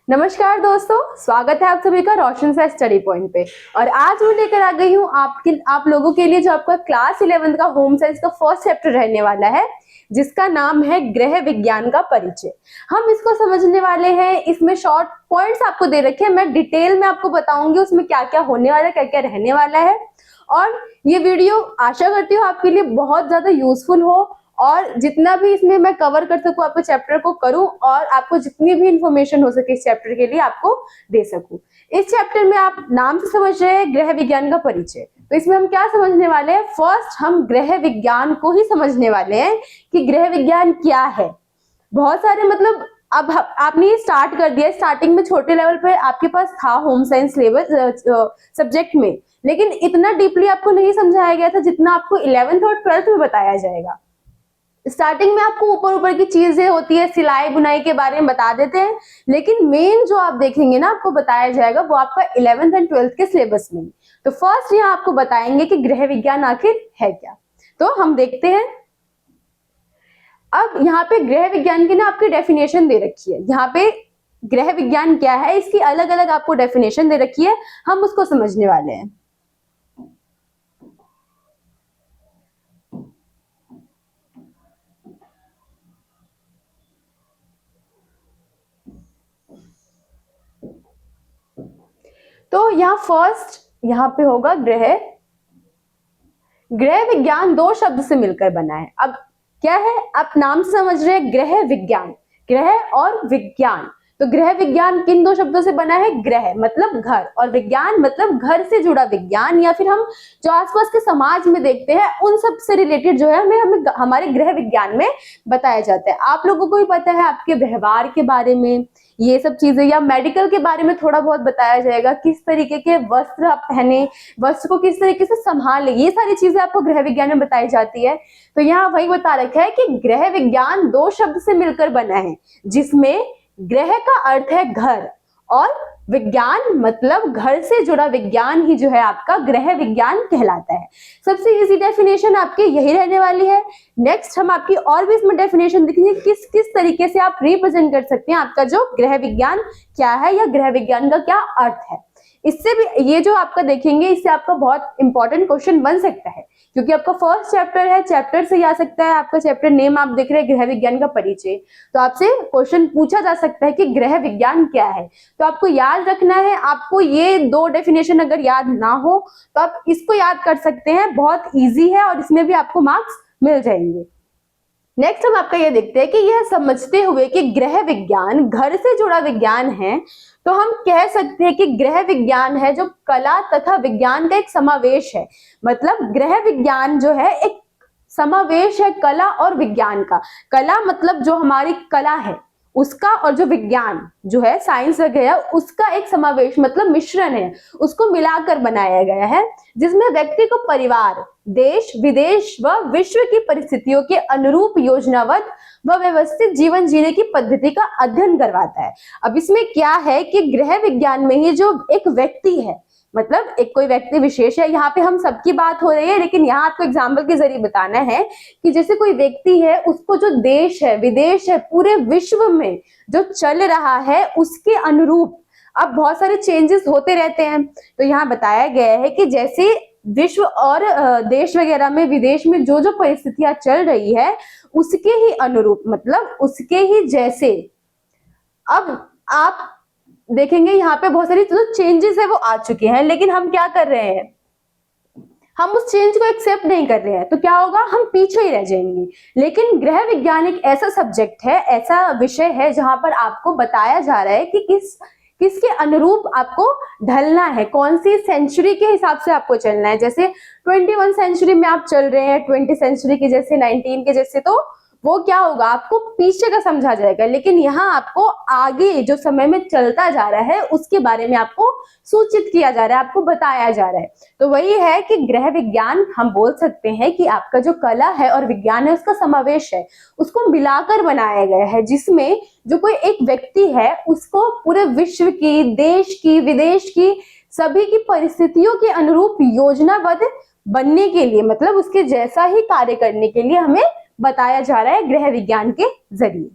नमस्कार दोस्तों, स्वागत है आप सभी का रोशन सा स्टडी पॉइंट पे। और आज मैं लेकर आ गई हूँ आप लोगों के लिए जो आपका क्लास 11 का होम साइंस का फर्स्ट चैप्टर रहने वाला है, जिसका नाम है गृह विज्ञान का परिचय। हम इसको समझने वाले हैं। इसमें शॉर्ट पॉइंट्स आपको दे रखे हैं, मैं डिटेल में आपको बताऊंगी उसमें क्या क्या होने वाला है, क्या क्या रहने वाला है। और ये वीडियो आशा करती हूँ आपके लिए बहुत ज्यादा यूजफुल हो और जितना भी इसमें मैं कवर कर सकूं आपको चैप्टर को करूं और आपको जितनी भी इंफॉर्मेशन हो सके इस चैप्टर के लिए आपको दे सकूं। इस चैप्टर में आप नाम से समझ रहे हैं गृह विज्ञान का परिचय, तो इसमें हम क्या समझने वाले हैं। फर्स्ट हम गृह विज्ञान को ही समझने वाले हैं कि गृह विज्ञान क्या है। बहुत सारे मतलब अब आपने ये स्टार्ट कर दिया, स्टार्टिंग में छोटे लेवल पे आपके पास था होम साइंस लेवल सब्जेक्ट में, लेकिन इतना डीपली आपको नहीं समझाया गया था जितना आपको 11th और 12th में बताया जाएगा। स्टार्टिंग में आपको ऊपर ऊपर की चीजें होती है, सिलाई बुनाई के बारे में बता देते हैं, लेकिन मेन जो आप देखेंगे ना आपको बताया जाएगा वो आपका 11th एंड 12th के सिलेबस में। तो फर्स्ट यहाँ आपको बताएंगे कि गृह विज्ञान आखिर है क्या। तो हम देखते हैं। अब यहाँ पे गृह विज्ञान की ना आपकी डेफिनेशन दे रखी है। यहाँ पे गृह विज्ञान क्या है इसकी अलग अलग आपको डेफिनेशन दे रखी है, हम उसको समझने वाले हैं। तो यहाँ फर्स्ट यहाँ पे होगा गृह विज्ञान दो शब्द से मिलकर बना है। अब क्या है, आप नाम से समझ रहे हैं गृह विज्ञान, गृह और विज्ञान। तो गृह विज्ञान किन दो शब्दों से बना है, गृह मतलब घर और विज्ञान मतलब घर से जुड़ा विज्ञान, या फिर हम जो आसपास के समाज में देखते हैं उन सब से रिलेटेड जो है हमें हमारे गृह विज्ञान में बताया जाता है। आप लोगों को भी पता है आपके व्यवहार के बारे में ये सब चीजें, या मेडिकल के बारे में थोड़ा बहुत बताया जाएगा, किस तरीके के वस्त्र आप पहने, वस्त्र को किस तरीके से संभाले, ये सारी चीजें आपको गृह विज्ञान में बताई जाती है। तो यहाँ वही बता रखा है कि गृह विज्ञान दो शब्द से मिलकर बना है, जिसमें गृह का अर्थ है घर और विज्ञान मतलब घर से जुड़ा विज्ञान ही जो है आपका गृह विज्ञान कहलाता है। सबसे इजी डेफिनेशन आपकी यही रहने वाली है। नेक्स्ट हम आपकी और भी इसमें डेफिनेशन देखेंगे किस किस तरीके से आप रिप्रेजेंट कर सकते हैं आपका जो गृह विज्ञान क्या है या गृह विज्ञान का क्या अर्थ है। इससे भी ये जो आपका देखेंगे इससे आपका बहुत इंपॉर्टेंट क्वेश्चन बन सकता है, क्योंकि आपका फर्स्ट चैप्टर है, चैप्टर से आ सकता है। आपका चैप्टर नेम आप देख रहे हैं गृह विज्ञान का परिचय, तो आपसे क्वेश्चन पूछा जा सकता है कि गृह विज्ञान क्या है। तो आपको याद रखना है, आपको ये दो डेफिनेशन अगर याद ना हो तो आप इसको याद कर सकते हैं, बहुत ईजी है और इसमें भी आपको मार्क्स मिल जाएंगे। नेक्स्ट हम आपका ये देखते हैं कि यह समझते हुए कि गृह विज्ञान घर से जुड़ा विज्ञान है, तो हम कह सकते हैं कि गृह विज्ञान है जो कला तथा विज्ञान का एक समावेश है। मतलब गृह विज्ञान जो है एक समावेश है कला और विज्ञान का। कला मतलब जो हमारी कला है उसका, और जो विज्ञान जो है साइंस वगैरह उसका एक समावेश मतलब मिश्रण है, उसको मिलाकर बनाया गया है, जिसमें व्यक्ति को परिवार, देश विदेश व विश्व की परिस्थितियों के अनुरूप योजनाबद्ध व व्यवस्थित जीवन जीने की पद्धति का अध्ययन करवाता है। अब इसमें क्या है कि गृह विज्ञान में ही जो एक व्यक्ति है, मतलब एक कोई व्यक्ति विशेष है, यहाँ पे हम सबकी बात हो रही है, लेकिन यहाँ आपको एग्जाम्पल के जरिए बताना है कि जैसे कोई व्यक्ति है उसको जो देश है विदेश है पूरे विश्व में जो चल रहा है उसके अनुरूप अब बहुत सारे चेंजेस होते रहते हैं। तो यहाँ बताया गया है कि जैसे विश्व और देश वगैरह में विदेश में जो जो परिस्थितियां चल रही है उसके ही अनुरूप मतलब उसके ही जैसे अब आप देखेंगे यहाँ पे बहुत सारी जो चेंजेस है वो आ चुके हैं, लेकिन हम क्या कर रहे हैं, हम उस चेंज को एक्सेप्ट नहीं कर रहे हैं, तो क्या होगा, हम पीछे ही रह जाएंगे। लेकिन गृह विज्ञान एक ऐसा सब्जेक्ट है, ऐसा विषय है जहां पर आपको बताया जा रहा है कि किसके अनुरूप आपको ढलना है, कौन सी सेंचुरी के हिसाब से आपको चलना है। जैसे 21 सेंचुरी में आप चल रहे हैं, 20 सेंचुरी के जैसे, 19 के जैसे, तो वो क्या होगा, आपको पीछे का समझा जाएगा। लेकिन यहाँ आपको आगे जो समय में चलता जा रहा है उसके बारे में आपको सूचित किया जा रहा है, आपको बताया जा रहा है। तो वही है कि गृह विज्ञान हम बोल सकते हैं कि आपका जो कला है और विज्ञान है उसका समावेश है, उसको मिलाकर बनाया गया है, जिसमें जो कोई एक व्यक्ति है उसको पूरे विश्व की, देश की, विदेश की सभी की परिस्थितियों के अनुरूप योजनाबद्ध बनने के लिए, मतलब उसके जैसा ही कार्य करने के लिए हमें बताया जा रहा है गृह विज्ञान के जरिए।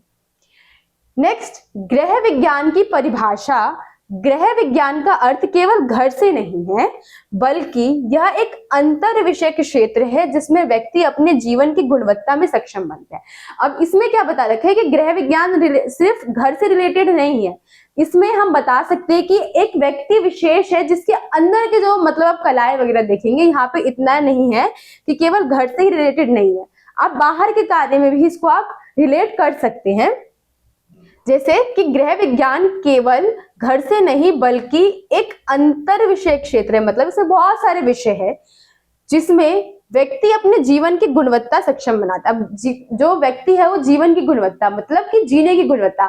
नेक्स्ट, गृह विज्ञान की परिभाषा। गृह विज्ञान का अर्थ केवल घर से नहीं है, बल्कि यह एक अंतर विषय क्षेत्र है जिसमें व्यक्ति अपने जीवन की गुणवत्ता में सक्षम बनता है। अब इसमें क्या बता रखा है कि गृह विज्ञान सिर्फ घर से रिलेटेड नहीं है, इसमें हम बता सकते हैं कि एक व्यक्ति विशेष है जिसके अंदर के जो मतलब आप कलाएं वगैरह देखेंगे, यहाँ पे इतना नहीं है कि केवल घर से ही रिलेटेड नहीं है, आप बाहर के कार्य में भी इसको आप रिलेट कर सकते हैं। जैसे कि गृह विज्ञान केवल घर से नहीं बल्कि एक अंतर विषय क्षेत्र है, मतलब इसमें बहुत सारे विषय है जिसमें व्यक्ति अपने जीवन की गुणवत्ता सक्षम बनाता है। अब जो व्यक्ति है वो जीवन की गुणवत्ता मतलब कि जीने की गुणवत्ता,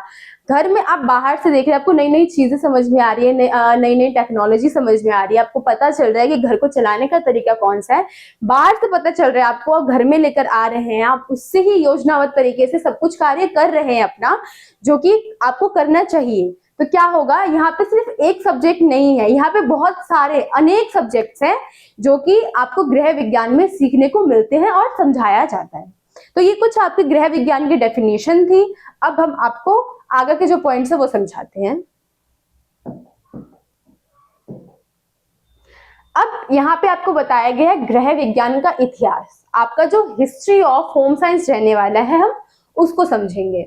घर में आप बाहर से देख रहे हैं, आपको नई नई चीजें समझ में आ रही है, नई नई टेक्नोलॉजी समझ में आ रही है, आपको पता चल रहा है कि घर को चलाने का तरीका कौन सा है, बाहर से पता चल रहा है आपको, घर में लेकर आ रहे हैं, आप उससे ही योजनाबद्ध तरीके से सब कुछ कार्य कर रहे हैं अपना, जो कि आपको करना चाहिए। तो क्या होगा, यहाँ पे सिर्फ एक सब्जेक्ट नहीं है, यहाँ पे बहुत सारे अनेक सब्जेक्ट्स हैं जो कि आपको गृह विज्ञान में सीखने को मिलते हैं और समझाया जाता है। तो ये कुछ आपके गृह विज्ञान की डेफिनेशन थी। अब हम आपको आगे के जो पॉइंट्स है वो समझाते हैं। अब यहाँ पे आपको बताया गया है गृह विज्ञान का इतिहास, आपका जो हिस्ट्री ऑफ होम साइंस रहने वाला है हम उसको समझेंगे।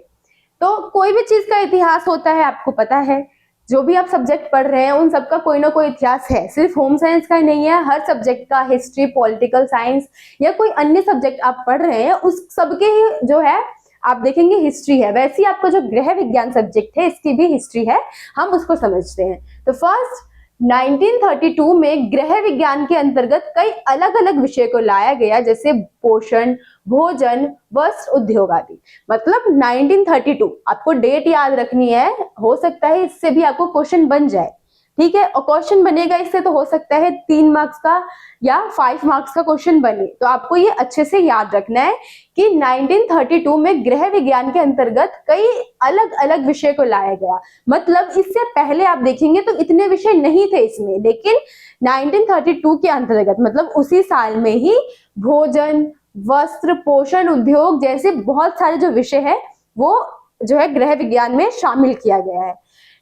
तो कोई भी चीज का इतिहास होता है, आपको पता है, जो भी आप सब्जेक्ट पढ़ रहे हैं उन सबका कोई ना कोई इतिहास है, सिर्फ होम साइंस का ही नहीं है, हर सब्जेक्ट का, हिस्ट्री, पॉलिटिकल साइंस या कोई अन्य सब्जेक्ट आप पढ़ रहे हैं उस सबके ही जो है आप देखेंगे हिस्ट्री है। वैसे ही आपका जो गृह विज्ञान सब्जेक्ट है इसकी भी हिस्ट्री है, हम उसको समझते हैं। तो फर्स्ट 1932 में गृह विज्ञान के अंतर्गत कई अलग अलग विषय को लाया गया, जैसे पोषण, भोजन, वस्त्र उद्योग आदि। मतलब 1932 आपको डेट याद रखनी है, हो सकता है इससे भी आपको क्वेश्चन बन जाए, ठीक है, और क्वेश्चन बनेगा इससे तो हो सकता है 3 मार्क्स का या 5 मार्क्स का क्वेश्चन बने। तो आपको ये अच्छे से याद रखना है कि 1932 में गृह विज्ञान के अंतर्गत कई अलग अलग विषय को लाया गया। मतलब इससे पहले आप देखेंगे तो इतने विषय नहीं थे इसमें, लेकिन 1932 के अंतर्गत मतलब उसी साल में ही भोजन, वस्त्र, पोषण उद्योग जैसे बहुत सारे जो विषय है वो जो है गृह विज्ञान में शामिल किया गया है।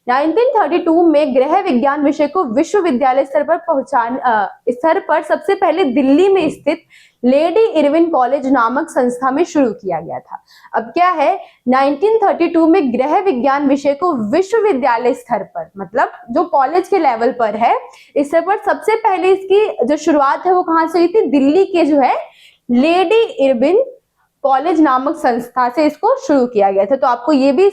1932 में गृह विज्ञान विषय को विश्वविद्यालय स्तर पर सबसे पहले दिल्ली में स्थित लेडी इरविन कॉलेज नामक संस्था में शुरू किया गया था। अब क्या है, 1932 में गृह विज्ञान विषय को विश्वविद्यालय स्तर पर मतलब जो कॉलेज के लेवल पर है इस स्तर पर सबसे पहले इसकी जो शुरुआत है वो कहां से हुई थी, दिल्ली के जो है लेडी इरविन कॉलेज नामक संस्था से इसको शुरू किया गया था। तो आपको ये भी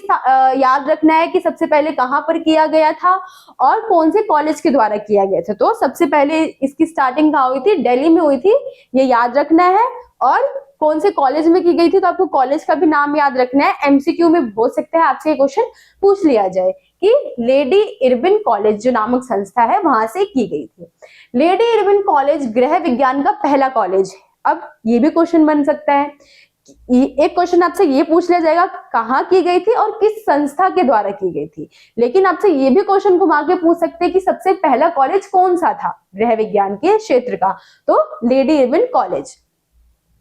याद रखना है कि सबसे पहले कहां पर किया गया था और कौन से कॉलेज के द्वारा किया गया था। तो सबसे पहले इसकी स्टार्टिंग कहां हुई थी, दिल्ली में हुई थी, ये याद रखना है। और कौन से कॉलेज में की गई थी, तो आपको कॉलेज का भी नाम याद रखना है। एमसीक्यू में हो सकता है आपसे ये क्वेश्चन पूछ लिया जाए कि लेडी इरविन कॉलेज जो नामक संस्था है वहां से की गई थी। लेडी इरविन कॉलेज गृह विज्ञान का पहला कॉलेज है। अब ये भी क्वेश्चन बन सकता है, एक क्वेश्चन आपसे ये पूछ लिया जाएगा कहाँ की गई थी और किस संस्था के द्वारा की गई थी, लेकिन आपसे ये भी क्वेश्चन घुमा के पूछ सकते हैं कि सबसे पहला कॉलेज कौन सा था गृह विज्ञान के क्षेत्र का, तो लेडी इरविन कॉलेज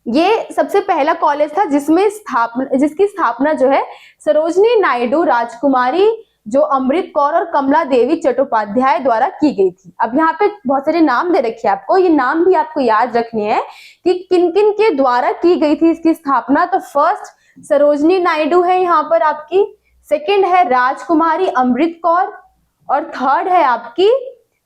ये सबसे पहला कॉलेज था जिसकी स्थापना जो है सरोजनी नायडू, राजकुमारी जो अमृत कौर और कमला देवी चट्टोपाध्याय द्वारा की गई थी। अब यहाँ पे बहुत सारे नाम दे रखे हैं आपको, ये नाम भी आपको याद रखने हैं कि किन किन के द्वारा की गई थी इसकी स्थापना। तो फर्स्ट सरोजनी नायडू है यहाँ पर आपकी, सेकंड है राजकुमारी अमृत कौर और थर्ड है आपकी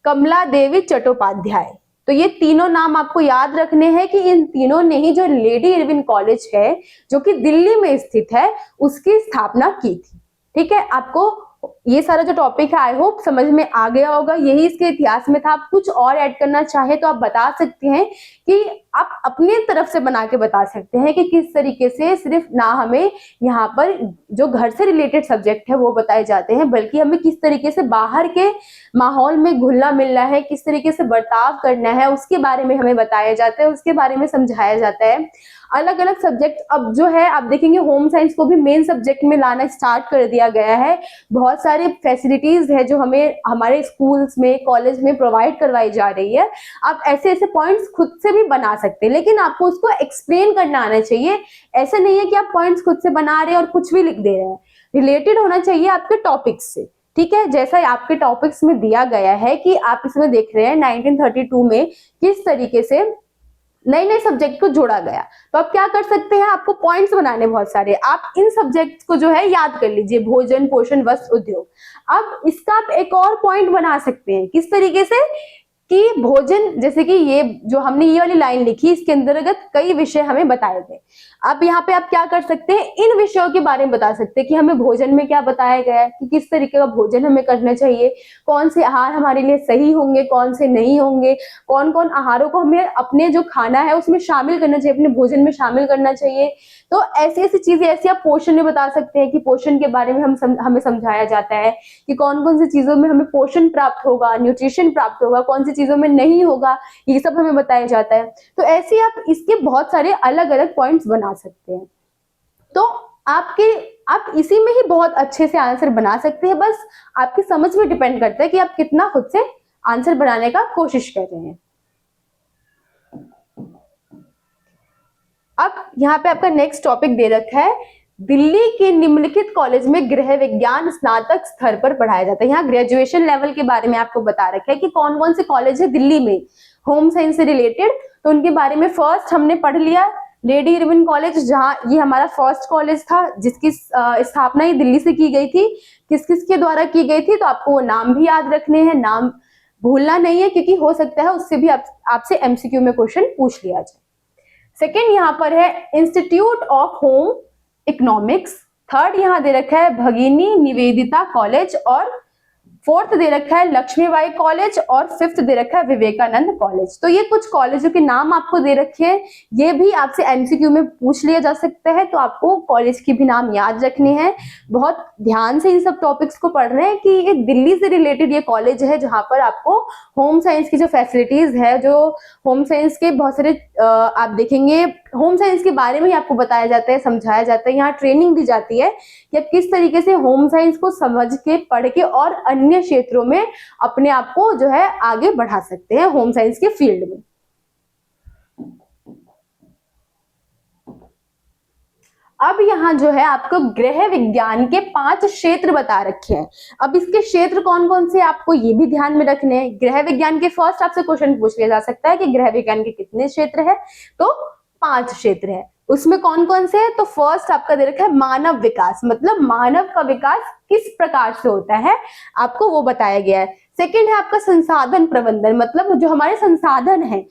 कमला देवी चट्टोपाध्याय। तो ये तीनों नाम आपको याद रखने हैं कि इन तीनों ने ही जो लेडी इरविन कॉलेज है जो कि दिल्ली में स्थित है उसकी स्थापना की थी। ठीक है, आपको ये सारा जो टॉपिक है आई होप समझ में आ गया होगा, यही इसके इतिहास में था। आप कुछ और ऐड करना चाहे तो आप बता सकते हैं कि आप अपने तरफ से बना के बता सकते हैं कि किस तरीके से सिर्फ ना हमें यहाँ पर जो घर से रिलेटेड सब्जेक्ट है वो बताए जाते हैं, बल्कि हमें किस तरीके से बाहर के माहौल में घुलना मिलना है, किस तरीके से बर्ताव करना है उसके बारे में हमें बताया जाता है, उसके बारे में समझाया जाता है। अलग अलग सब्जेक्ट अब जो है आप देखेंगे होम साइंस को भी मेन सब्जेक्ट में लाना स्टार्ट कर दिया गया है। बहुत सारी फैसिलिटीज है जो हमें हमारे स्कूल्स में, कॉलेज में प्रोवाइड करवाई जा रही है। आप ऐसे ऐसे पॉइंट्स खुद से भी बना सकते हैं, लेकिन आपको उसको एक्सप्लेन करना आना चाहिए। ऐसा नहीं है कि आप पॉइंट्स खुद से बना रहे हैं और कुछ भी लिख दे रहे हैं। रिलेटेड होना चाहिए आपके टॉपिक्स से, ठीक है। जैसा आपके टॉपिक्स में दिया गया है कि आप इसमें देख रहे हैं 1932 में किस तरीके से नए नए सब्जेक्ट को जोड़ा गया, तो आप क्या कर सकते हैं, आपको पॉइंट्स बनाने बहुत सारे, आप इन सब्जेक्ट्स को जो है याद कर लीजिए, भोजन, पोषण, वस्त्र, उद्योग। अब इसका आप एक और पॉइंट बना सकते हैं, किस तरीके से कि भोजन, जैसे कि ये जो हमने ये वाली लाइन लिखी, इसके अंतर्गत कई विषय हमें बताए गए। अब यहाँ पे आप क्या कर सकते हैं, इन विषयों के बारे में बता सकते हैं कि हमें भोजन में क्या बताया गया है, कि किस तरीके का भोजन हमें करना चाहिए, कौन से आहार हमारे लिए सही होंगे, कौन से नहीं होंगे, कौन कौन आहारों को हमें अपने जो खाना है उसमें शामिल करना चाहिए, अपने भोजन में शामिल करना चाहिए। तो ऐसी ऐसी चीजें, ऐसी आप पोषण में बता सकते हैं कि पोषण के बारे में हमें समझाया जाता है कि कौन कौन सी चीजों में हमें पोषण प्राप्त होगा, न्यूट्रिशन प्राप्त होगा, कौन सी चीजों में नहीं होगा, ये सब हमें बताया जाता है। तो ऐसे आप इसके बहुत सारे अलग अलग पॉइंट्स बना सकते हैं। तो आप इसी में ही बहुत अच्छे से आंसर बना सकते हैं, बस आपकी समझ में डिपेंड करता है कि आप कितना खुद से आंसर बनाने का कोशिश कर रहे हैं। अब यहाँ पे आपका नेक्स्ट टॉपिक दे रखा है, दिल्ली के निम्नलिखित कॉलेज में गृह विज्ञान स्नातक स्तर पर पढ़ाया जाता है। यहाँ ग्रेजुएशन लेवल के बारे में आपको बता रखा है कि कौन कौन से कॉलेज है दिल्ली में होम साइंस से रिलेटेड, तो उनके बारे में फर्स्ट हमने पढ़ लिया, लेडी इरविन कॉलेज, जहाँ ये हमारा फर्स्ट कॉलेज था जिसकी स्थापना ही दिल्ली से की गई थी। किस किस के द्वारा की गई थी, तो आपको वो नाम भी याद रखने हैं, नाम भूलना नहीं है, क्योंकि हो सकता है उससे भी आपसे एमसीक्यू में क्वेश्चन पूछ लिया जाए। सेकेंड यहाँ पर है institute of home economics, third यहाँ दे रखा है भगिनी निवेदिता कॉलेज, और फोर्थ दे रखा है लक्ष्मीबाई कॉलेज, और फिफ्थ दे रखा है विवेकानंद कॉलेज। तो ये कुछ कॉलेजों के नाम आपको दे रखे हैं, ये भी आपसे एमसीक्यू में पूछ लिया जा सकता है, तो आपको कॉलेज के भी नाम याद रखने हैं। बहुत ध्यान से इन सब टॉपिक्स को पढ़ रहे हैं कि ये दिल्ली से रिलेटेड ये कॉलेज है जहां पर आपको होम साइंस की जो फैसिलिटीज है, जो होम साइंस के बहुत सारे आप देखेंगे होम साइंस के बारे में ही आपको बताया जाता है, समझाया जाता है, यहाँ ट्रेनिंग दी जाती है कि आप किस तरीके से होम साइंस को समझ के, पढ़ के और अन्य क्षेत्रों में अपने आप को जो है आगे बढ़ा सकते हैं होम साइंस के फील्ड में। अब यहाँ जो है आपको गृह विज्ञान के 5 क्षेत्र बता रखे हैं। अब इसके क्षेत्र कौन कौन से आपको ये भी ध्यान में रखने हैं। गृह विज्ञान के फर्स्ट आपसे क्वेश्चन पूछ लिया जा सकता है कि गृह विज्ञान के कितने क्षेत्र है, तो 5 क्षेत्र है। उसमें कौन कौन से है, तो फर्स्ट आपका दे रखा है मानव विकास, मतलब मानव का विकास किस प्रकार से होता है आपको वो बताया गया है। सेकंड है आपका संसाधन प्रबंधन, मतलब जो हमारे संसाधन है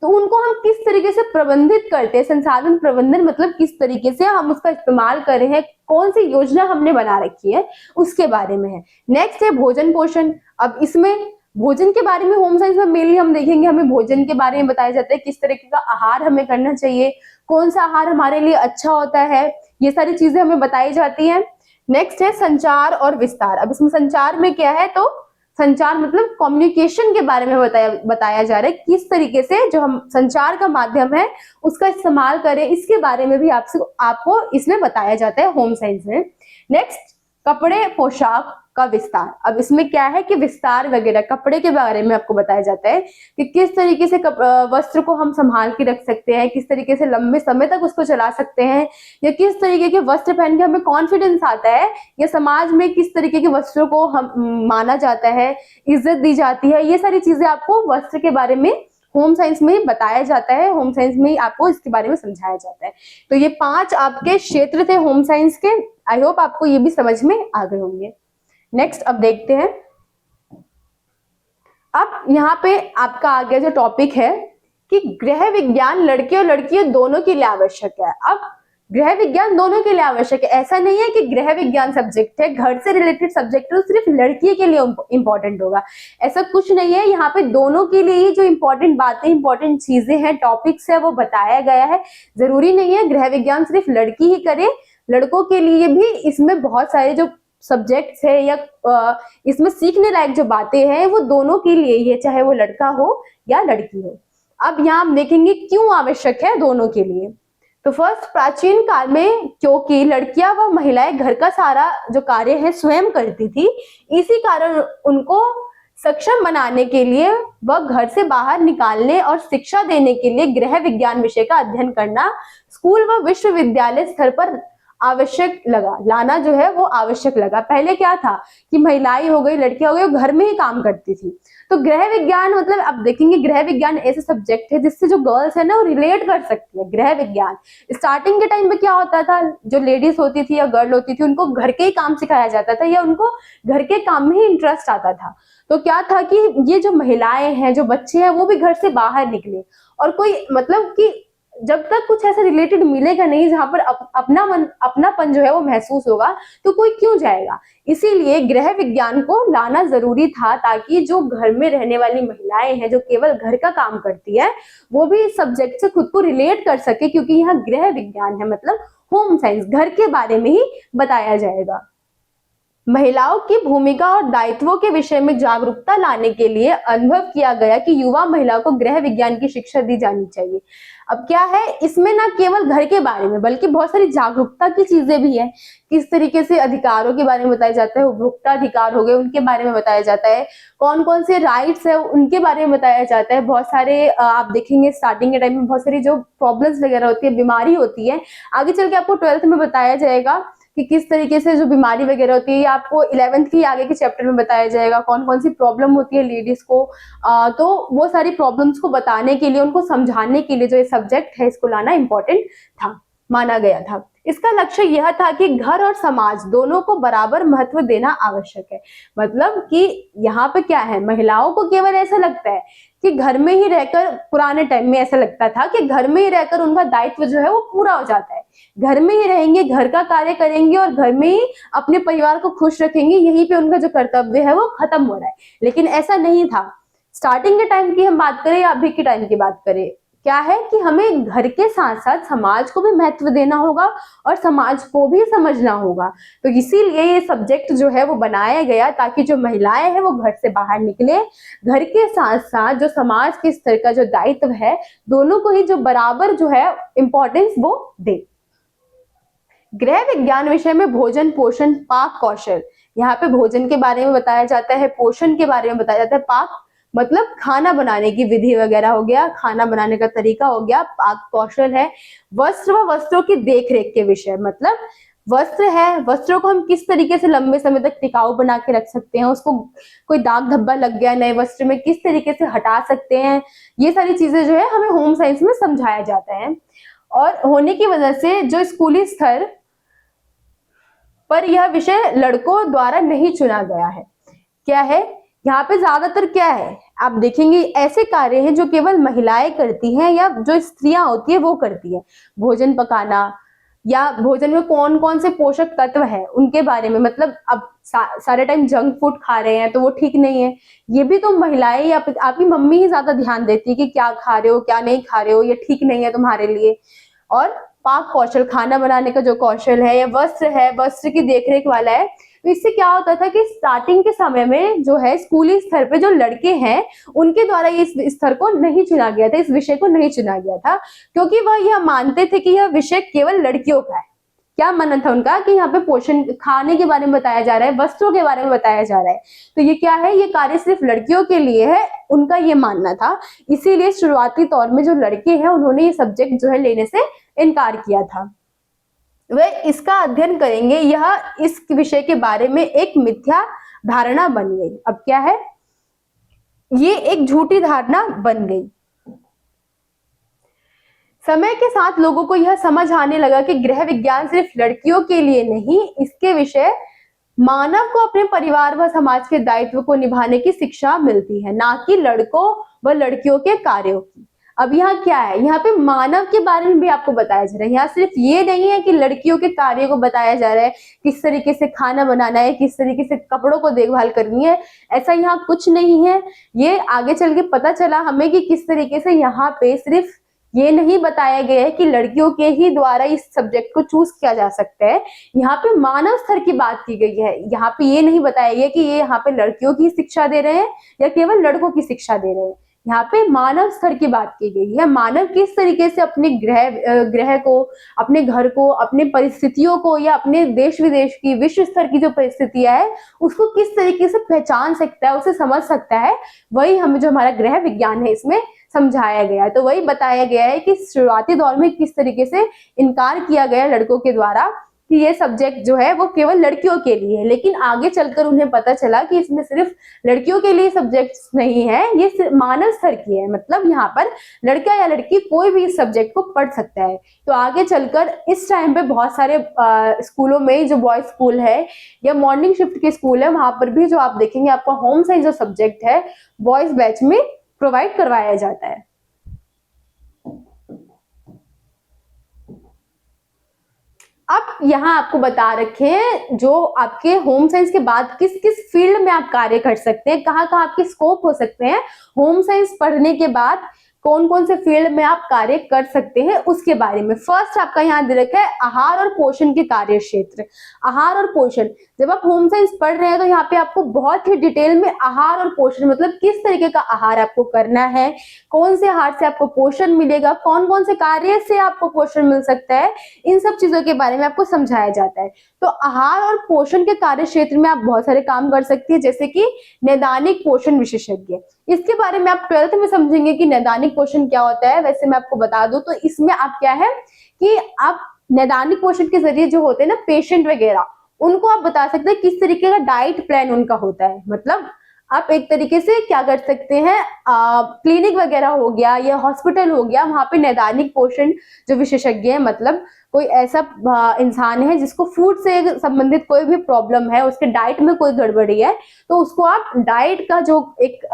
तो उनको हम किस तरीके से प्रबंधित करते हैं। संसाधन प्रबंधन मतलब किस तरीके से हम उसका इस्तेमाल कर रहे हैं, कौन सी योजना हमने बना रखी है, उसके बारे में है। नेक्स्ट है भोजन पोषण। अब इसमें भोजन के बारे में होम साइंस में मेनली हम देखेंगे, हमें भोजन के बारे में बताया जाता है किस तरीके का आहार हमें करना चाहिए, कौन सा आहार हमारे लिए अच्छा होता है, ये सारी चीजें हमें बताई जाती हैं। नेक्स्ट है संचार और विस्तार। अब इसमें संचार में क्या है, तो संचार मतलब कम्युनिकेशन के बारे में बताया जा रहा है, किस तरीके से जो हम संचार का माध्यम है उसका इस्तेमाल करें, इसके बारे में भी आपको इसमें बताया जाता है होम साइंस में। नेक्स्ट कपड़े पोशाक का विस्तार। अब इसमें क्या है कि विस्तार वगैरह कपड़े के बारे में आपको बताया जाता है कि किस तरीके से वस्त्र को हम संभाल के रख सकते हैं, किस तरीके से लंबे समय तक उसको चला सकते हैं, या किस तरीके के वस्त्र पहन के हमें कॉन्फिडेंस आता है, या समाज में किस तरीके के वस्त्रों को हम माना जाता है, इज्जत दी जाती है। ये सारी चीजें आपको वस्त्र के बारे में होम साइंस में बताया जाता है, होम साइंस में आपको इसके बारे में समझाया जाता है। तो ये 5 आपके क्षेत्र थे होम साइंस के। आई होप आपको ये भी समझ में आ गए होंगे। नेक्स्ट अब देखते हैं, अब यहाँ पे आपका आगे जो टॉपिक है कि गृह विज्ञान लड़के और लड़कियों दोनों के लिए आवश्यक है। अब गृह विज्ञान दोनों के लिए आवश्यक है, ऐसा नहीं है कि गृह विज्ञान सब्जेक्ट है, घर से रिलेटेड सब्जेक्ट है तो सिर्फ लड़की के लिए इंपॉर्टेंट होगा, ऐसा कुछ नहीं है। यहाँ पे दोनों के लिए ही जो इंपॉर्टेंट बातें, इंपॉर्टेंट चीजें हैं, टॉपिक्स है, वो बताया गया है। जरूरी नहीं है गृह विज्ञान सिर्फ लड़की ही करे, लड़कों के लिए भी इसमें बहुत सारे जो सब्जेक्ट्स है या इसमें सीखने लायक जो बातें हैं वो दोनों के लिए ही है, चाहे वो लड़का हो या लड़की हो। अब यहाँ हम देखेंगे क्यों आवश्यक है दोनों के लिए। तो फर्स्ट, प्राचीन काल में क्योंकि लड़कियां व महिलाएं घर का सारा जो कार्य है स्वयं करती थी, इसी कारण उनको सक्षम बनाने के लिए व घर से बाहर निकालने और शिक्षा देने के लिए गृह विज्ञान विषय का अध्ययन करना स्कूल व विश्वविद्यालय स्तर पर आवश्यक लगा, लाना जो है वो आवश्यक लगा। पहले क्या था कि महिलाएं हो गई, लड़कियां हो गई, वो घर में ही काम करती थी। तो गृह विज्ञान मतलब आप देखेंगे गृह विज्ञान ऐसे सब्जेक्ट है जिससे जो गर्ल्स है ना वो रिलेट कर सकती है। गृह विज्ञान स्टार्टिंग के टाइम पे क्या होता था, जो लेडीज होती थी या गर्ल होती थी उनको घर के ही काम सिखाया जाता था या उनको घर के काम में ही इंटरेस्ट आता था। तो क्या था कि ये जो महिलाएं हैं, जो बच्चे हैं, वो भी घर से बाहर निकले और कोई मतलब कि जब तक कुछ ऐसा रिलेटेड मिलेगा नहीं जहां पर अपनापन जो है वो महसूस होगा, तो कोई क्यों जाएगा। इसीलिए गृह विज्ञान को लाना जरूरी था ताकि जो घर में रहने वाली महिलाएं हैं, जो केवल घर का काम करती है, वो भी इस सब्जेक्ट से खुद को रिलेट कर सके, क्योंकि यहाँ गृह विज्ञान है मतलब होम साइंस, घर के बारे में ही बताया जाएगा। महिलाओं की भूमिका और दायित्वों के विषय में जागरूकता लाने के लिए अनुभव किया गया कि युवा महिलाओं को गृह विज्ञान की शिक्षा दी जानी चाहिए। अब क्या है इसमें, ना केवल घर के बारे में बल्कि बहुत सारी जागरूकता की चीजें भी हैं। किस तरीके से अधिकारों के बारे में बताया जाता है, उपभोक्ता अधिकार हो गए उनके बारे में बताया जाता है, कौन कौन से राइट्स है उनके बारे में बताया जाता है। बहुत सारे आप देखेंगे स्टार्टिंग के टाइम में बहुत सारी जो प्रॉब्लम्स वगैरह होती है, बीमारी होती है, आगे चल के आपको 12th में बताया जाएगा कि किस तरीके से जो बीमारी वगैरह होती है, या आपको 11th की आगे के चैप्टर में बताया जाएगा कौन कौन सी प्रॉब्लम होती है लेडीज को। तो वो सारी प्रॉब्लम्स को बताने के लिए, उनको समझाने के लिए जो ये सब्जेक्ट है इसको लाना इम्पोर्टेंट था, माना गया था। इसका लक्ष्य यह था कि घर और समाज दोनों को बराबर महत्व देना आवश्यक है। मतलब कि यहाँ पे क्या है, महिलाओं को केवल ऐसा लगता है कि घर में ही रहकर, पुराने टाइम में ऐसा लगता था कि घर में ही रहकर उनका दायित्व जो है वो पूरा हो जाता है, घर में ही रहेंगे, घर का कार्य करेंगे और घर में ही अपने परिवार को खुश रखेंगे, यहीं पे उनका जो कर्तव्य है वो खत्म हो रहा है। लेकिन ऐसा नहीं था। स्टार्टिंग के टाइम की हम बात करें या अभी के टाइम की बात करें, क्या है कि हमें घर के साथ साथ समाज को भी महत्व देना होगा और समाज को भी समझना होगा। तो इसीलिए ये सब्जेक्ट जो है वो बनाया गया ताकि जो महिलाएं हैं वो घर से बाहर निकले, घर के साथ साथ जो समाज के स्तर का जो दायित्व है, दोनों को ही जो बराबर जो है इंपॉर्टेंस वो दे। गृह विज्ञान विषय में भोजन, पोषण, पाक कौशल, यहाँ पे भोजन के बारे में बताया जाता है, पोषण के बारे में बताया जाता है, पाक मतलब खाना बनाने की विधि वगैरह हो गया, खाना बनाने का तरीका हो गया, पाक कौशल है, वस्त्र व वस्त्रों की देखरेख के विषय, मतलब वस्त्र है, वस्त्रों को हम किस तरीके से लंबे समय तक टिकाऊ बना के रख सकते हैं, उसको कोई दाग धब्बा लग गया नए वस्त्र में किस तरीके से हटा सकते हैं, ये सारी चीजें जो है हमें होम साइंस में समझाया जाता है। और होने की वजह से जो स्कूली स्तर पर यह विषय लड़कों द्वारा नहीं चुना गया है। क्या है यहाँ पे ज्यादातर क्या है, आप देखेंगे ऐसे कार्य हैं जो केवल महिलाएं करती हैं या जो स्त्रियां होती है वो करती है। भोजन पकाना या भोजन में कौन कौन से पोषक तत्व है उनके बारे में, मतलब अब सारे टाइम जंक फूड खा रहे हैं तो वो ठीक नहीं है, ये भी तो महिलाएं या आपकी मम्मी ही ज्यादा ध्यान देती है कि क्या खा रहे हो क्या नहीं खा रहे हो, ये ठीक नहीं है तुम्हारे लिए। और पाक कौशल, खाना बनाने का जो कौशल है, या वस्त्र है, वस्त्र की देखरेख वाला है। तो इससे क्या होता था कि स्टार्टिंग के समय में जो है स्कूली स्तर पे जो लड़के हैं उनके द्वारा इस स्तर को नहीं चुना गया था, इस विषय को नहीं चुना गया था, क्योंकि वह यह मानते थे कि यह विषय केवल लड़कियों का है। क्या मानना था उनका कि यहाँ पे पोषण, खाने के बारे में बताया जा रहा है, वस्त्रों के बारे में बताया जा रहा है, तो ये क्या है, ये कार्य सिर्फ लड़कियों के लिए है, उनका ये मानना था। इसीलिए शुरुआती तौर में जो लड़के हैं उन्होंने ये सब्जेक्ट जो है लेने से इनकार किया था। वे इसका अध्ययन करेंगे, यह इस विषय के बारे में एक मिथ्या धारणा बन गई। अब क्या है, ये एक झूठी धारणा बन गई। समय के साथ लोगों को यह समझ आने लगा कि गृह विज्ञान सिर्फ लड़कियों के लिए नहीं, इसके विषय मानव को अपने परिवार व समाज के दायित्व को निभाने की शिक्षा मिलती है, ना कि लड़कों व लड़कियों के कार्यों की। अब यहाँ क्या है, यहाँ पे मानव के बारे में भी आपको बताया जा रहा है। यहाँ सिर्फ ये नहीं है कि लड़कियों के कार्यों को बताया जा रहा है, किस तरीके से खाना बनाना है, किस तरीके से कपड़ों को देखभाल करनी है, ऐसा यहाँ कुछ नहीं है। ये आगे चल के पता चला हमें कि किस तरीके से यहाँ पे सिर्फ ये नहीं बताया गया है कि लड़कियों के ही द्वारा इस सब्जेक्ट को चूज किया जा सकता है। यहाँ पे मानव स्तर की बात की गई है। यहाँ पे ये नहीं बताया गया कि ये यहाँ पे लड़कियों की शिक्षा दे रहे हैं या केवल लड़कों की शिक्षा दे रहे हैं। यहाँ पे मानव स्तर की बात की गई है। मानव किस तरीके से अपने ग्रह को, अपने घर को, अपने परिस्थितियों को या अपने देश विदेश की, विश्व स्तर की जो परिस्थितियां है उसको किस तरीके से पहचान सकता है, उसे समझ सकता है, वही हमें जो हमारा गृह विज्ञान है इसमें समझाया गया है। तो वही बताया गया है कि शुरुआती दौर में किस तरीके से इनकार किया गया लड़कों के द्वारा कि ये सब्जेक्ट जो है वो केवल लड़कियों के लिए है, लेकिन आगे चलकर उन्हें पता चला कि इसमें सिर्फ लड़कियों के लिए सब्जेक्ट्स नहीं है, ये मानव स्तर की है, मतलब यहाँ पर लड़का या लड़की कोई भी इस सब्जेक्ट को पढ़ सकता है। तो आगे चलकर इस टाइम पे बहुत सारे स्कूलों में, जो बॉयज स्कूल है या मॉर्निंग शिफ्ट के स्कूल है, वहां पर भी जो आप देखेंगे आपका होम साइंस जो सब्जेक्ट है बॉयज बैच में प्रोवाइड करवाया जाता है। अब यहाँ आपको बता रखे हैं जो आपके होम साइंस के बाद किस किस फील्ड में आप कार्य कर सकते हैं, कहाँ कहाँ आपके स्कोप हो सकते हैं। होम साइंस पढ़ने के बाद कौन कौन से फील्ड में आप कार्य कर सकते हैं उसके बारे में। फर्स्ट आपका यहाँ दे रखा है आहार और पोषण के कार्य क्षेत्र। आहार और पोषण, जब आप होम साइंस पढ़ रहे हैं तो यहाँ पे आपको बहुत ही डिटेल में आहार और पोषण मतलब किस तरीके का आहार आपको करना है, कौन से आहार से आपको पोषण मिलेगा, कौन कौन से कार्य से आपको पोषण मिल सकता है, इन सब चीजों के बारे में आपको समझाया जाता है। तो आहार और पोषण के कार्य क्षेत्र में आप बहुत सारे काम कर सकती है, जैसे कि नैदानिक पोषण विशेषज्ञ। इसके बारे में आप 12th में समझेंगे कि नैदानिक पोषण क्या होता है। वैसे मैं आपको बता दूं तो इसमें आप क्या है कि आप नैदानिक पोषण के जरिए जो होते हैं ना पेशेंट वगैरह, उनको आप बता सकते हैं किस तरीके का डाइट प्लान उनका होता है। मतलब आप एक तरीके से क्या कर सकते हैं, क्लिनिक वगैरह हो गया या हॉस्पिटल हो गया, वहां पे नैदानिक पोषण जो विशेषज्ञ है, मतलब कोई ऐसा इंसान है जिसको फूड से संबंधित कोई भी प्रॉब्लम है, उसके डाइट में कोई गड़बड़ी है, तो उसको आप डाइट का जो एक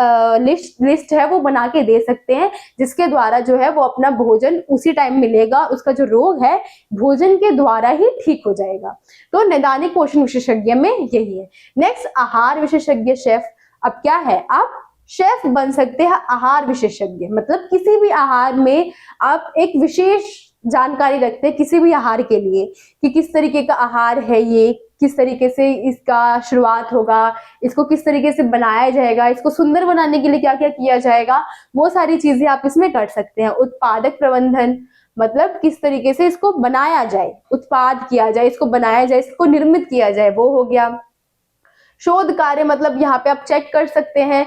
लिस्ट है वो बना के दे सकते हैं, जिसके द्वारा जो है वो अपना भोजन उसी टाइम मिलेगा, उसका जो रोग है भोजन के द्वारा ही ठीक हो जाएगा। तो नैदानिक पोषण विशेषज्ञ में यही है। नेक्स्ट आहार विशेषज्ञ शेफ। अब क्या है, आप शेफ बन सकते हैं आहार विशेषज्ञ, मतलब किसी भी आहार में आप एक विशेष जानकारी रखते हैं किसी भी आहार के लिए कि किस तरीके का आहार है, ये किस तरीके से इसका शुरुआत होगा, इसको किस तरीके से बनाया जाएगा, इसको सुंदर बनाने के लिए क्या क्या किया जाएगा, वो सारी चीजें आप इसमें कर सकते हैं। उत्पादक प्रबंधन, मतलब किस तरीके से इसको बनाया जाए, उत्पाद किया जाए, इसको बनाया जाए, इसको निर्मित किया जाए, वो हो गया। शोध कार्य, मतलब यहाँ पे आप चेक कर सकते हैं,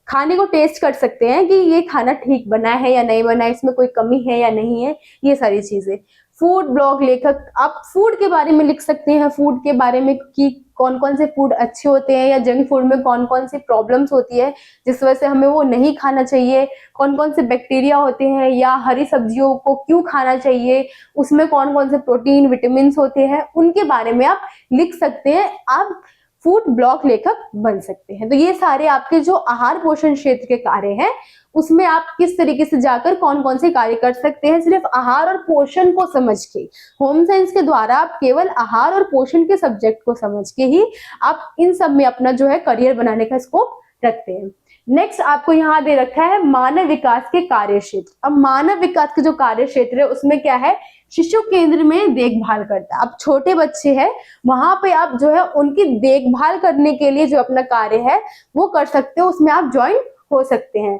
खाने को टेस्ट कर सकते हैं कि ये खाना ठीक बना है या नहीं बना है, इसमें कोई कमी है या नहीं है, ये सारी चीजें। फूड ब्लॉग लेखक, आप फूड के बारे में लिख सकते हैं, फूड के बारे में कि कौन कौन से फूड अच्छे होते हैं या जंक फूड में कौन कौन सी प्रॉब्लम्स होती है जिस वजह से हमें वो नहीं खाना चाहिए, कौन कौन से बैक्टीरिया होते हैं, या हरी सब्जियों को क्यों खाना चाहिए, उसमें कौन कौन से प्रोटीन विटामिन होते हैं, उनके बारे में आप लिख सकते हैं। आप फूड ब्लॉग लेखक बन सकते हैं। तो ये सारे आपके जो आहार पोषण क्षेत्र के कार्य हैं उसमें आप किस तरीके से जाकर कौन कौन से कार्य कर सकते हैं, सिर्फ आहार और पोषण को समझ के। होम साइंस के द्वारा आप केवल आहार और पोषण के सब्जेक्ट को समझ के ही आप इन सब में अपना जो है करियर बनाने का स्कोप रखते हैं। नेक्स्ट आपको यहाँ दे रखा है मानव विकास के कार्य क्षेत्र। अब मानव विकास के जो कार्य क्षेत्र है उसमें क्या है, शिशु केंद्र में देखभाल करता है। अब छोटे बच्चे हैं वहां पे आप जो है उनकी देखभाल करने के लिए जो अपना कार्य है वो कर सकते हो, उसमें आप ज्वाइन हो सकते हैं।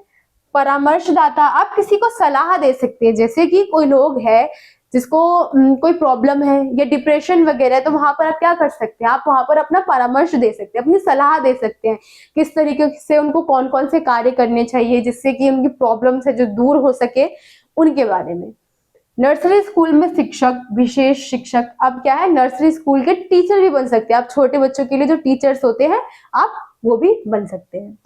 परामर्शदाता, आप किसी को सलाह दे सकते हैं, जैसे कि कोई लोग है जिसको कोई प्रॉब्लम है या डिप्रेशन वगैरह है, तो वहां पर आप क्या कर सकते हैं, आप वहां पर अपना परामर्श दे सकते हैं, अपनी सलाह दे सकते हैं किस तरीके से उनको कौन कौन से कार्य करने चाहिए जिससे कि उनकी प्रॉब्लम से जो दूर हो सके उनके बारे में। नर्सरी स्कूल में शिक्षक, विशेष शिक्षक, अब क्या है नर्सरी स्कूल के टीचर भी बन सकते हैं आप, छोटे बच्चों के लिए जो टीचर्स होते हैं आप वो भी बन सकते हैं।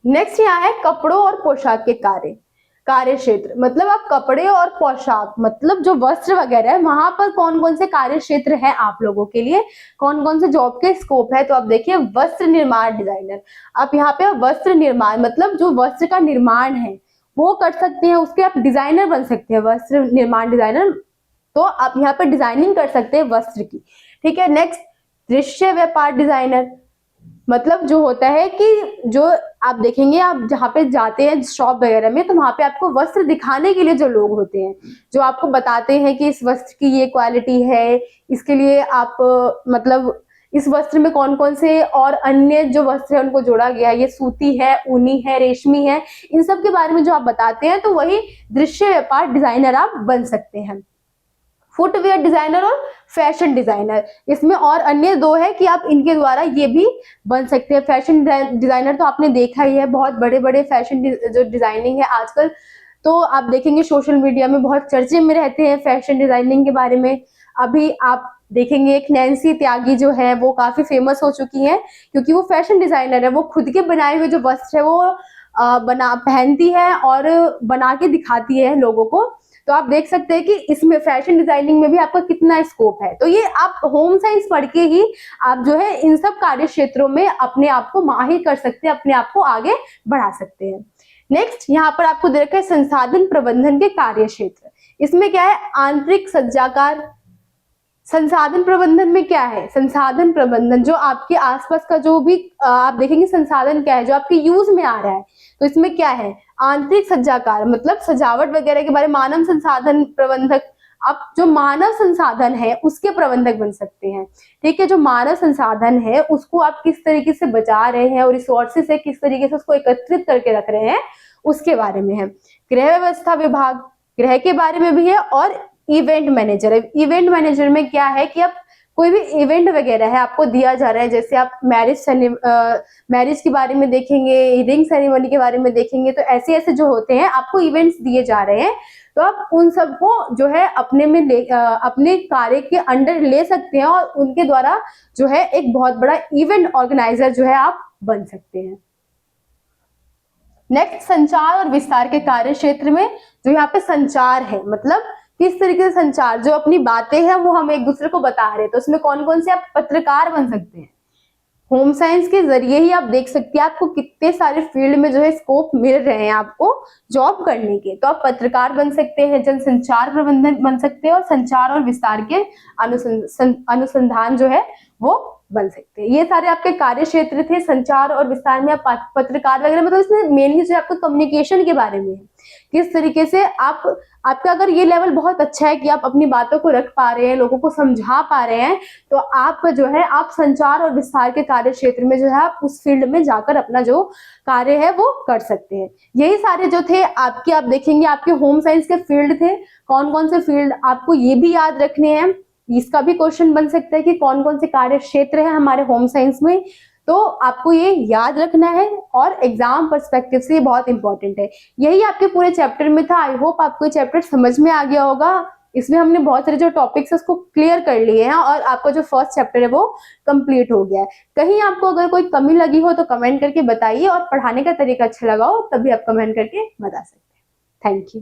नेक्स्ट यहाँ है कपड़ों और पोशाक के कार्य क्षेत्र। मतलब आप कपड़े और पोशाक, मतलब जो वस्त्र वगैरह है वहां पर कौन कौन से कार्य क्षेत्र है आप लोगों के लिए, कौन कौन से जॉब के स्कोप है। तो आप देखिए वस्त्र निर्माण डिजाइनर, आप यहाँ पे वस्त्र निर्माण मतलब जो वस्त्र का निर्माण है वो कर सकते हैं, उसके आप डिजाइनर बन सकते हैं, वस्त्र निर्माण डिजाइनर। तो आप यहाँ पर डिजाइनिंग कर सकते हैं वस्त्र की, ठीक है। नेक्स्ट दृश्य व्यापार डिजाइनर, मतलब जो होता है कि जो आप देखेंगे आप जहाँ पे जाते हैं शॉप वगैरह में, तो वहां पे आपको वस्त्र दिखाने के लिए जो लोग होते हैं जो आपको बताते हैं कि इस वस्त्र की ये क्वालिटी है, इसके लिए आप मतलब इस वस्त्र में कौन कौन से और अन्य जो वस्त्र है उनको जोड़ा गया है, ये सूती है, ऊनी है, रेशमी है, इन सब के बारे में जो आप बताते हैं, तो वही दृश्य व्यापार डिजाइनर आप बन सकते हैं। फुटवेयर डिजाइनर और फैशन डिजाइनर, इसमें और अन्य दो है कि आप इनके द्वारा ये भी बन सकते हैं। फैशन डिजाइनर तो आपने देखा ही है, बहुत बड़े बड़े फैशन जो डिजाइनिंग है आजकल तो आप देखेंगे सोशल मीडिया में बहुत चर्चे में रहते हैं फैशन डिजाइनिंग के बारे में। अभी आप देखेंगे एक नैन्सी त्यागी जो है वो काफी फेमस हो चुकी हैं, क्योंकि वो फैशन डिजाइनर है। वो खुद के बनाए हुए जो वस्त्र है वो बना पहनती है और बना के दिखाती है लोगों को। तो आप देख सकते हैं कि इसमें फैशन डिजाइनिंग में भी आपका कितना स्कोप है। तो ये आप होम साइंस पढ़ के ही आप जो है इन सब कार्य क्षेत्रों में अपने आप को माहिर कर सकते हैं, अपने आप को आगे बढ़ा सकते हैं। नेक्स्ट यहाँ पर आपको दे रखा है संसाधन प्रबंधन के कार्य क्षेत्र। इसमें क्या है, आंतरिक सज्जाकार। संसाधन प्रबंधन में क्या है, संसाधन प्रबंधन जो आपके आसपास का जो भी आप देखेंगे संसाधन क्या है जो आपके यूज में आ रहा है। तो इसमें क्या है, आंतरिक सज्जाकार मतलब सजावट वगैरह के बारे में। मानव संसाधन प्रबंधक, आप जो मानव संसाधन है उसके प्रबंधक बन सकते हैं। ठीक है, जो मानव संसाधन है उसको आप किस तरीके से बचा रहे हैं और रिसोर्सेस से किस तरीके से उसको एकत्रित करके रख रहे हैं उसके बारे में है। गृह व्यवस्था विभाग, गृह के बारे में भी है। और इवेंट मैनेजर है। इवेंट मैनेजर में क्या है कि आप कोई भी इवेंट वगैरह है आपको दिया जा रहा है, जैसे आप मैरिज के बारे में देखेंगे, रिंग सेरेमनी के बारे में देखेंगे, तो ऐसे ऐसे जो होते हैं आपको इवेंट्स दिए जा रहे हैं। तो आप उन सबको जो है अपने में अपने कार्य के अंडर ले सकते हैं और उनके द्वारा जो है एक बहुत बड़ा इवेंट ऑर्गेनाइजर जो है आप बन सकते हैं। नेक्स्ट, संचार और विस्तार के कार्य क्षेत्र में जो यहाँ पे संचार है मतलब किस तरीके से संचार, जो अपनी बातें हैं वो हम एक दूसरे को बता रहे हैं। तो उसमें कौन कौन से आप पत्रकार बन सकते हैं। होम साइंस के जरिए ही आप देख सकते हैं आपको कितने सारे फील्ड में जो है स्कोप मिल रहे हैं आपको जॉब करने के। तो आप पत्रकार बन सकते हैं, जनसंचार प्रबंधन बन सकते हैं और संचार और विस्तार के अनुसंधान जो है वो बन सकते हैं। ये सारे आपके कार्य क्षेत्र थे। संचार और विस्तार में आप पत्रकार वगैरह, मतलब इसमें मेनली जो आपका कम्युनिकेशन के बारे में है, किस तरीके से आपका अगर ये लेवल बहुत अच्छा है कि आप अपनी बातों को रख पा रहे हैं, लोगों को समझा पा रहे हैं, तो आपका जो है आप संचार और विस्तार के कार्य क्षेत्र में जो है आप उस फील्ड में जाकर अपना जो कार्य है वो कर सकते हैं। यही सारे जो थे आपके, आप देखेंगे आपके होम साइंस के फील्ड थे। कौन कौन से फील्ड आपको ये भी याद रखने हैं, इसका भी क्वेश्चन बन सकता है कि कौन कौन से कार्य क्षेत्र है हमारे होम साइंस में। तो आपको ये याद रखना है और एग्जाम पर्सपेक्टिव से ये बहुत इंपॉर्टेंट है। यही आपके पूरे चैप्टर में था। आई होप आपको ये चैप्टर समझ में आ गया होगा। इसमें हमने बहुत सारे जो टॉपिक्स है उसको क्लियर कर लिए हैं और आपका जो फर्स्ट चैप्टर है वो कंप्लीट हो गया है। कहीं आपको अगर कोई कमी लगी हो तो कमेंट करके बताइए, और पढ़ाने का तरीका अच्छा लगा हो तभी आप कमेंट करके बता सकते हैं। Thank you.